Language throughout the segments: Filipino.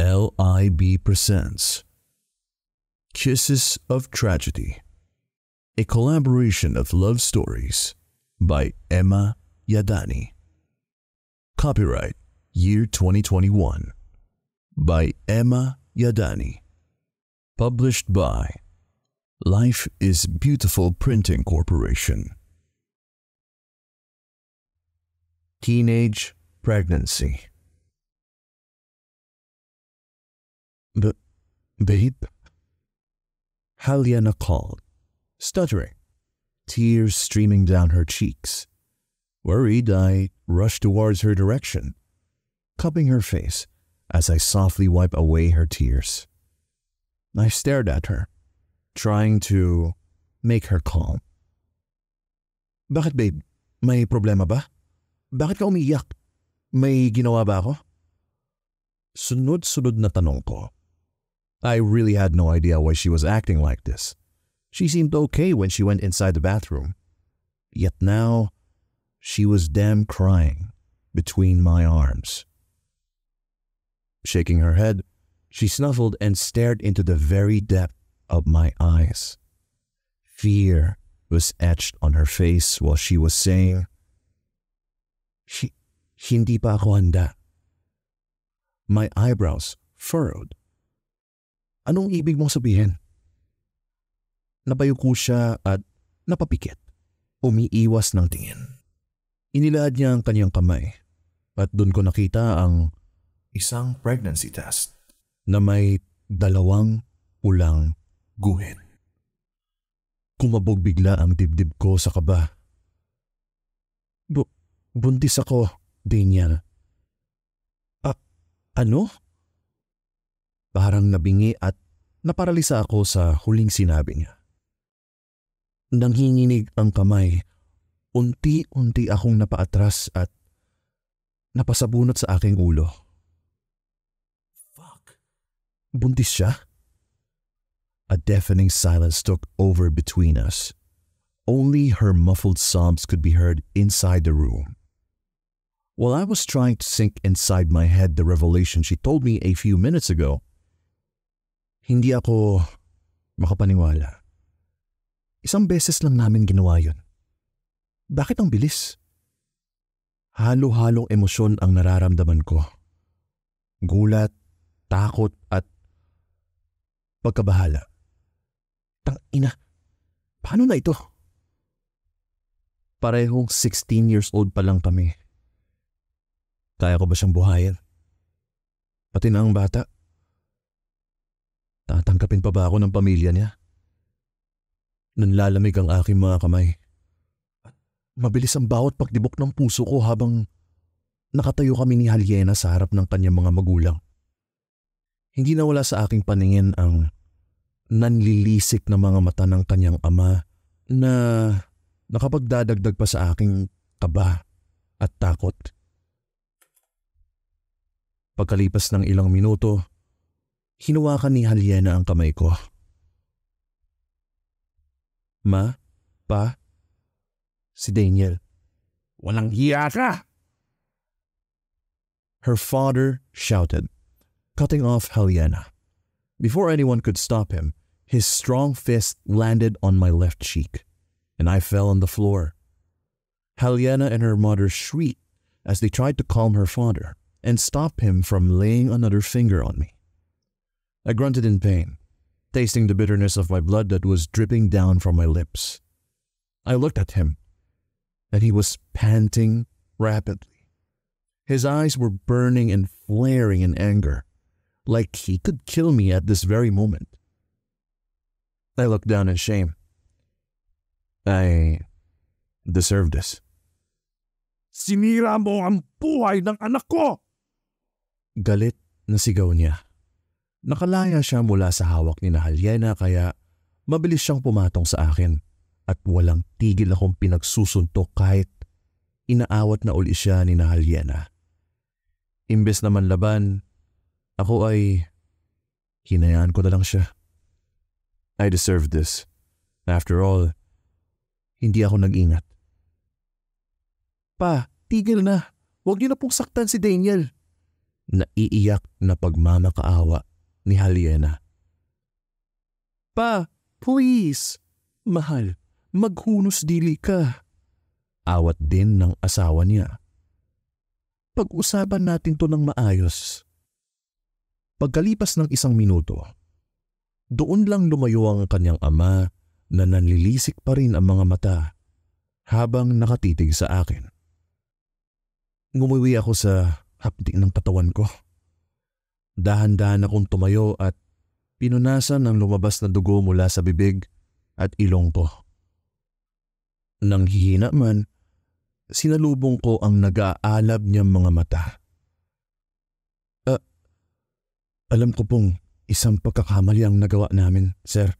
LIB presents Kisses of Tragedy, a collaboration of love stories by Emma Yadani. Copyright year 2021 by Emma Yadani. Published by Life is Beautiful Printing Corporation. Teenage pregnancy. Babe? Helena called, stuttering, tears streaming down her cheeks. Worried, I rushed towards her direction, cupping her face as I softly wiped away her tears. I stared at her, trying to make her calm. Bakit, babe? May problema ba? Bakit ka umiyak? May ginawa ba ako? Sunod-sunod na tanong ko. I really had no idea why she was acting like this. She seemed okay when she went inside the bathroom. Yet now, she was damn crying between my arms. Shaking her head, she snuffled and stared into the very depth of my eyes. Fear was etched on her face while she was saying, Hindi pa ako handa. My eyebrows furrowed. Anong ibig mong sabihin? Napayuko siya at napapikit, umiiwas ng tingin. Inilahad niya ang kanyang kamay at doon ko nakita ang isang pregnancy test na may 2 pulang guhit. Kumabog bigla ang dibdib ko sa kaba. Buntis ako, Daniel. Ano? Parang nabingi at naparalisa ako sa huling sinabi niya. Nanghinginig ang kamay, unti-unti akong napaatras at napasabunot sa aking ulo. Fuck. Buntis siya? A deafening silence took over between us. Only her muffled sobs could be heard inside the room. While I was trying to sink inside my head the revelation she told me a few minutes ago, hindi ako makapaniwala. Isang beses lang namin ginawa yun. Bakit ang bilis? Halo-halong emosyon ang nararamdaman ko. Gulat, takot at pagkabahala. Tangina, paano na ito? Parehong 16 years old pa lang kami. Kaya ko ba siyang buhayin? Pati na ang bata. Tatangkapin pa ba ako ng pamilya niya? Nanlalamig ang aking mga kamay. At mabilis ang bawat pagdibok ng puso ko habang nakatayo kami ni Helena sa harap ng kanyang mga magulang. Hindi nawala sa aking paningin ang nanlilisik na mga mata ng kanyang ama na nakapagdadagdag pa sa aking kaba at takot. Pagkalipas ng ilang minuto, hinawakan ni Helena ang kamay ko. Ma? Pa? Si Daniel. Walang hiya ka! Her father shouted, cutting off Helena. Before anyone could stop him, his strong fist landed on my left cheek, and I fell on the floor. Helena and her mother shrieked as they tried to calm her father and stop him from laying another finger on me. I grunted in pain, tasting the bitterness of my blood that was dripping down from my lips. I looked at him, and he was panting rapidly. His eyes were burning and flaring in anger, like he could kill me at this very moment. I looked down in shame. I deserved this. Sinira mo ang buhay ng anak ko! Galit na sigaw niya. Nakalaya siya mula sa hawak ni Helena kaya mabilis siyang pumatong sa akin at walang tigil akong pinagsusuntok kahit inaawat na uli siya ni Helena. Imbes na manlaban, ako ay hinayaan ko na lang siya. I deserved this. After all, hindi ako nag-ingat. Pa, tigil na. Huwag niyo na pong saktan si Daniel. naiiyak na pagmamakaawa ni Helena. Pa, please! Mahal, maghunos dili ka. Awat din ng asawa niya. Pag-usapan natin to ng maayos. Pagkalipas ng 1 minuto, doon lang lumayo ang kanyang ama na nanlilisik pa rin ang mga mata habang nakatitig sa akin. Ngumuwi ako sa hapdi ng katawan ko. Dahan-dahan akong tumayo at pinunasan ng lumabas na dugo mula sa bibig at ilong ko. Nang hihina man, sinalubong ko ang nag-aalab niyang mga mata. Alam ko pong isang pagkakamali ang nagawa namin, sir.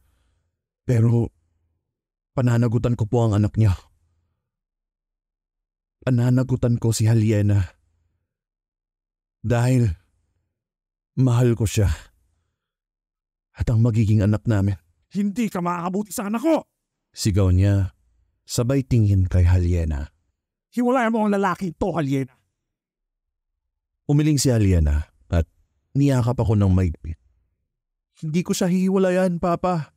Pero pananagutan ko po ang anak niya. Pananagutan ko si Helena. Dahil mahal ko siya. At ang magiging anak namin. Hindi ka makakabuti sa anak ko! Sigaw niya, sabay tingin kay Helena. Hiwalayan mo ang lalaki to, Helena. Umiling si Helena at niyakap ako ng maigpit. Hindi ko siya hihiwalayan, Papa.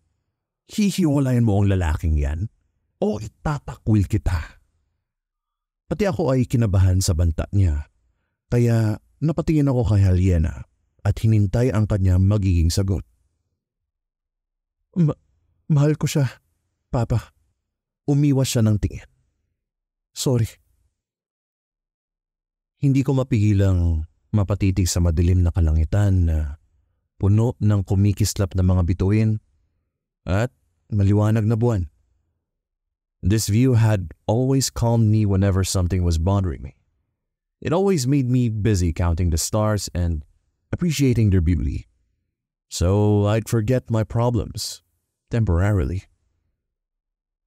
Hihiwalayan mo ang lalaking yan o itatakwil kita. Pati ako ay kinabahan sa banta niya. Kaya napatingin ako kay Helena at hinintay ang kanya magiging sagot. Mahal ko siya, Papa. Umiwas siya ng tingin. Sorry. Hindi ko mapigilang mapatitig sa madilim na kalangitan na puno ng kumikislap na mga bituin at maliwanag na buwan. This view had always calmed me whenever something was bothering me. It always made me busy counting the stars and appreciating their beauty. So I'd forget my problems temporarily.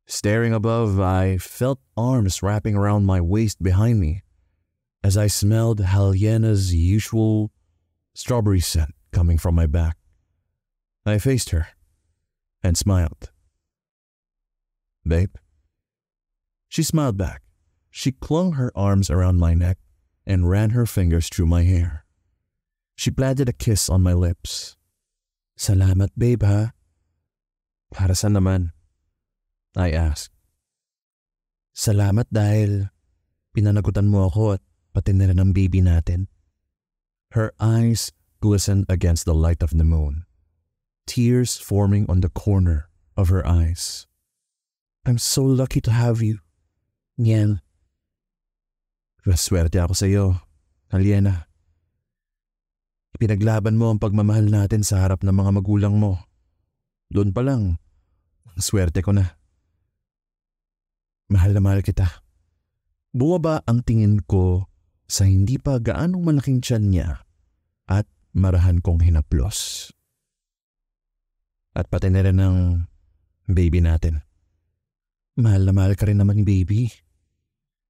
Staring above, I felt arms wrapping around my waist behind me as I smelled Helena's usual strawberry scent coming from my back. I faced her and smiled. Babe? She smiled back. She clung her arms around my neck and ran her fingers through my hair. She planted a kiss on my lips. Salamat, babe, ha? Para saan naman? I asked. Salamat dahil pinanagutan mo ako at pati na rin ang baby natin. Her eyes glistened against the light of the moon, tears forming on the corner of her eyes. I'm so lucky to have you, Niel. Swerte ako sa iyo, Helena. Pinaglaban mo ang pagmamahal natin sa harap ng mga magulang mo. Doon pa lang, swerte ko na. Mahal na mahal kita. Bumaba ang tingin ko sa hindi pa gaanong malaking tiyan niya at marahan kong hinaplos. At pati na rin ang baby natin. Mahal na mahal ka rin naman, baby.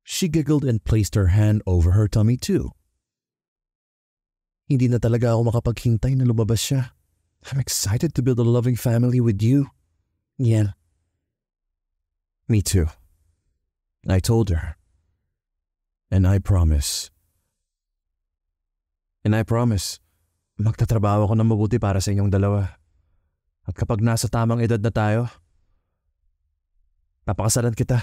She giggled and placed her hand over her tummy too. Hindi na talaga ako makapaghintay na lumabas siya. I'm excited to build a loving family with you. Yeah. Me too. I told her. And I promise, magtatrabaho ako ng mabuti para sa inyong dalawa. At kapag nasa tamang edad na tayo, papakasalan kita.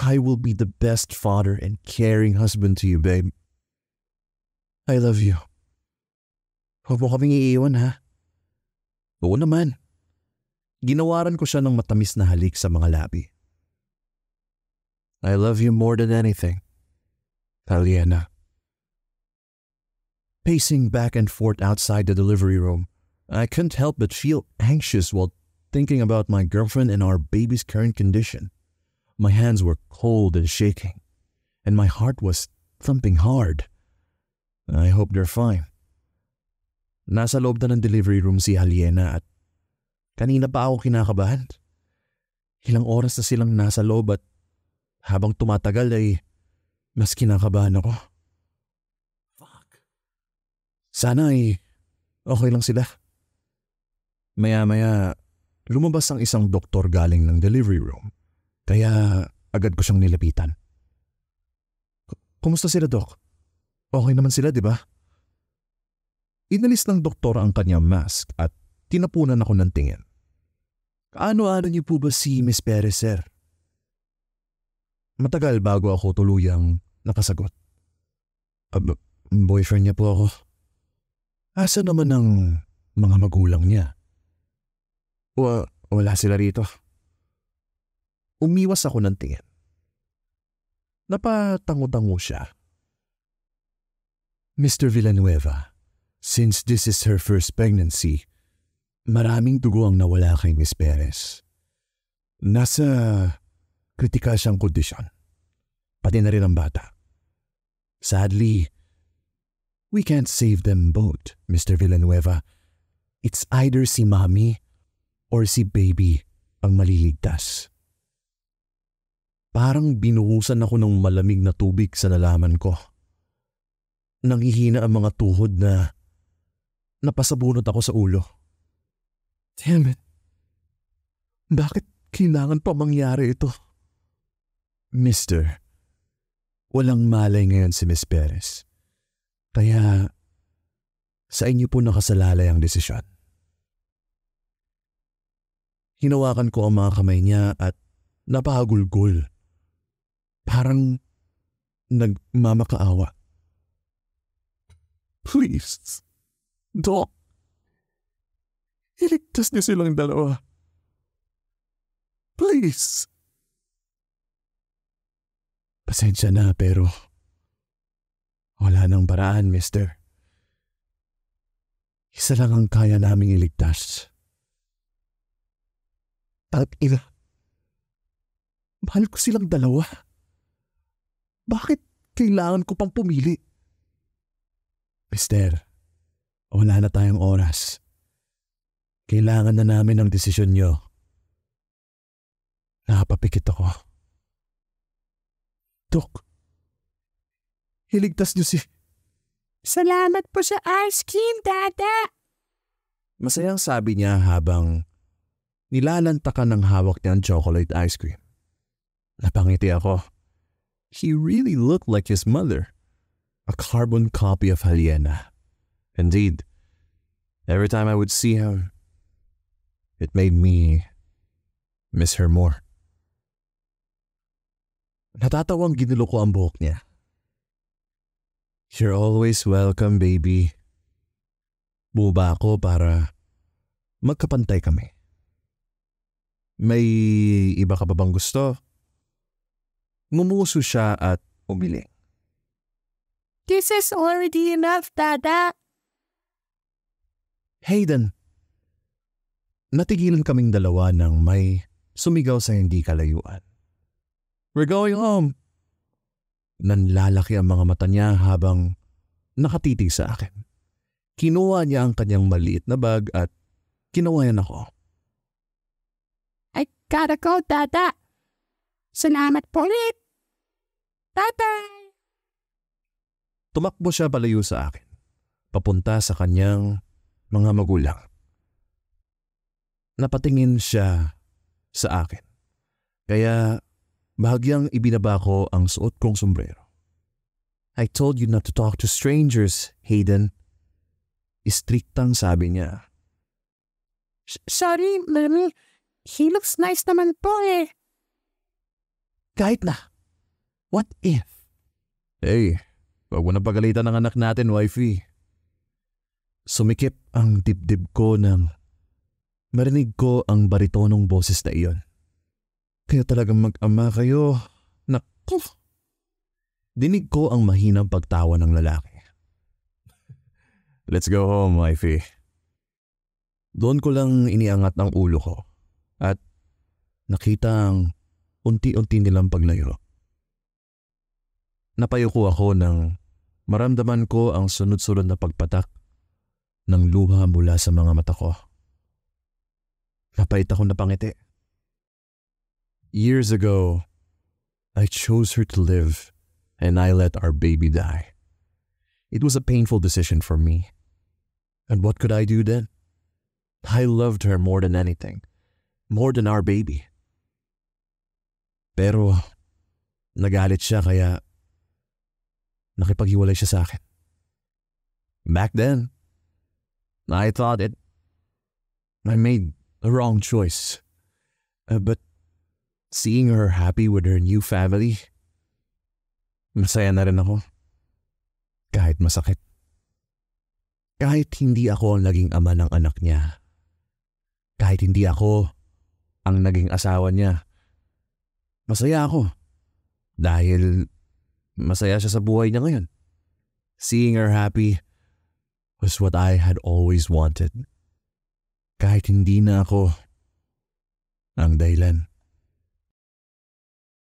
I will be the best father and caring husband to you, babe. I love you. Huwag mo kaming iiwan, ha? Oo naman. Ginawaran ko siya ng matamis na halik sa mga labi. I love you more than anything, Helena. Pacing back and forth outside the delivery room, I couldn't help but feel anxious while thinking about my girlfriend and our baby's current condition. My hands were cold and shaking, and my heart was thumping hard. I hope they're fine. Nasa loob na ng delivery room si Helena at kanina pa ako kinakabahan. Ilang oras na silang nasa loob at habang tumatagal ay mas kinakabahan ako. Fuck. Sana ay okay lang sila. Maya-maya, lumabas ang isang doktor galing ng delivery room. Kaya agad ko siyang nilapitan. Kumusta sila, Doc? Okay naman sila, di ba? Inalis ng doktor ang kanyang mask at tinapunan ako ng tingin. Kaano-ano niyo po ba si Miss Perez, sir? Matagal bago ako tuluyang nakasagot. Boyfriend niya po ako. Asa naman ang mga magulang niya? Wala sila rito. Umiwas ako ng tingin. Napatango-tango siya. Mr. Villanueva, since this is her first pregnancy, maraming dugo ang nawala kay Miss Perez. Nasa kritikal siyang kondisyon. Pati na rin ang bata. Sadly, we can't save them both, Mr. Villanueva. It's either si Mommy or si Baby ang maliligtas. Parang binuhusan ako ng malamig na tubig sa nalaman ko. Nanghihina ang mga tuhod na napasabunot ako sa ulo. Damn it. Bakit kailangan pa mangyari ito? Mister, walang malay ngayon si Miss Perez. Kaya sa inyo po nakasalalay ang desisyon. Hinawakan ko ang mga kamay niya at napahagulgol. Parang nagmamakaawa. Please, Doc. Iligtas niyo silang dalawa. Please. Pasensya na pero wala nang paraan, mister. Isa lang ang kaya naming iligtas. Tangina. Mahal ko silang dalawa. Bakit kailangan ko pang pumili? Mister, wala na tayong oras. Kailangan na namin ang desisyon nyo. Nakapapikit ako. Dok, iligtas nyo si... Salamat po sa ice cream, Dada. Masayang sabi niya habang nilalantakan ng hawak niya ang chocolate ice cream. Napangiti ako. He really looked like his mother. A carbon copy of Helena. Indeed, every time I would see him, it made me miss her more. Natatawang ginulo ko ang buhok niya. You're always welcome, baby. Buba ako para magkapantay kami. May iba ka ba bang gusto? Ngumuso siya at umiling. This is already enough, Dada. Hayden, natigilan kaming dalawa nang may sumigaw sa hindi kalayuan. We're going home. Nanlalaki ang mga mata niya habang nakatitig sa akin. Kinuha niya ang kanyang maliit na bag at kinawayan ako. I gotta go, Dada. Salamat po ulit. Bye-bye. Tumakbo siya palayo sa akin, papunta sa kanyang mga magulang. Napatingin siya sa akin, kaya bahagyang ibinaba ko ang suot kong sombrero. I told you not to talk to strangers, Hayden. Istriktang sabi niya. Sorry, Mami. He looks nice naman po eh. Kahit na. What if? Hey, wag mo na pagalitan ng anak natin, wifey. Sumikip ang dibdib ko nang marinig ko ang baritonong boses na iyon. Kaya talagang mag-ama kayo. Naku! Dinig ko ang mahinang pagtawa ng lalaki. Let's go home, wifey. Doon ko lang iniangat ang ulo ko at nakita ang unti-unti nilang paglayo. Napayuko ako nang maramdaman ko ang sunod-sunod na pagpatak ng luha mula sa mga mata ko. Napait ako napangiti. Years ago, I chose her to live and I let our baby die. It was a painful decision for me. And what could I do then? I loved her more than anything, more than our baby. Pero nagalit siya kaya nakipaghiwalay siya sa akin. Back then, I thought I made a wrong choice. But seeing her happy with her new family, masaya na rin ako. Kahit masakit. Kahit hindi ako ang naging ama ng anak niya. Kahit hindi ako ang naging asawa niya. Masaya ako. Dahil masaya siya sa buhay niya ngayon. Seeing her happy was what I had always wanted. Kahit hindi na ako ang dahilan.